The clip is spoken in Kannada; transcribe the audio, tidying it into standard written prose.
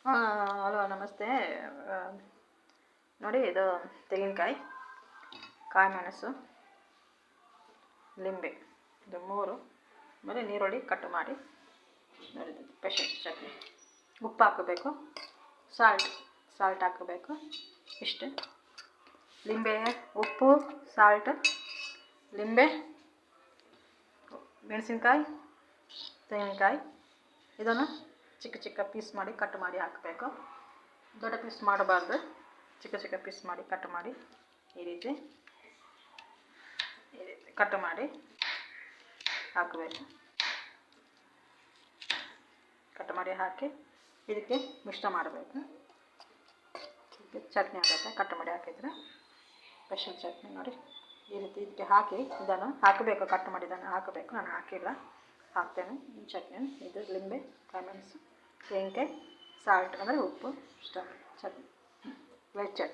ಹಲೋ ನಮಸ್ತೆ. ಆ, ನೋಡಿ ಇದು ತೆಂಗಿನಕಾಯಿ, ಕಾಯಿ ಮೆಣಸು, ಲಿಂಬೆ, ಇದು ಮೂರು, ಆಮೇಲೆ ನೀರುಳ್ಳಿ ಕಟ್ ಮಾಡಿ ನೋಡಿ ಸ್ಪೆಷಲ್ ಚಟ್ನಿ. ಉಪ್ಪು ಹಾಕಬೇಕು, ಸಾಲ್ಟ್ ಹಾಕಬೇಕು, ಇಷ್ಟೇ. ಲಿಂಬೆ, ಉಪ್ಪು, ಸಾಲ್ಟ್, ಲಿಂಬೆ, ಮೆಣಸಿನ್ಕಾಯಿ, ತೆಂಗಿನಕಾಯಿ, ಇದನ್ನು ಚಿಕ್ಕ ಚಿಕ್ಕ ಪೀಸ್ ಮಾಡಿ ಕಟ್ ಮಾಡಿ ಹಾಕಬೇಕು. ದೊಡ್ಡ ಪೀಸ್ ಮಾಡಬಾರ್ದು, ಚಿಕ್ಕ ಚಿಕ್ಕ ಪೀಸ್ ಮಾಡಿ ಕಟ್ ಮಾಡಿ ಈ ರೀತಿ ಕಟ್ ಮಾಡಿ ಹಾಕಬೇಕು. ಕಟ್ ಮಾಡಿ ಹಾಕಿ ಇದಕ್ಕೆ ಮಿಶ್ರ ಮಾಡಬೇಕು. ಚಟ್ನಿ ಆಗುತ್ತೆ ಕಟ್ ಮಾಡಿ ಹಾಕಿದರೆ, ಸ್ಪೆಷಲ್ ಚಟ್ನಿ ನೋಡಿ ಈ ರೀತಿ ಇದಕ್ಕೆ ಹಾಕಿ ಇದನ್ನು ಹಾಕಬೇಕು. ಕಟ್ ಮಾಡಿದ್ದನ್ನು ಹಾಕಬೇಕು, ನಾನು ಹಾಕಿಲ್ಲ, ಹಾಕ್ತೇನೆ ಈ ಚಟ್ನಿ. ಇದು ಲಿಂಬೆ, ಕಾಯಿ ಮೆಣಸು, ತೆಂಗಿನಕಾಯಿ, ಸಾಲ್ಟ್ ಅಂದರೆ ಉಪ್ಪು, ಇಷ್ಟ ಚಟ್ನಿ, ವೆಜ್ ಚಟ್ನಿ.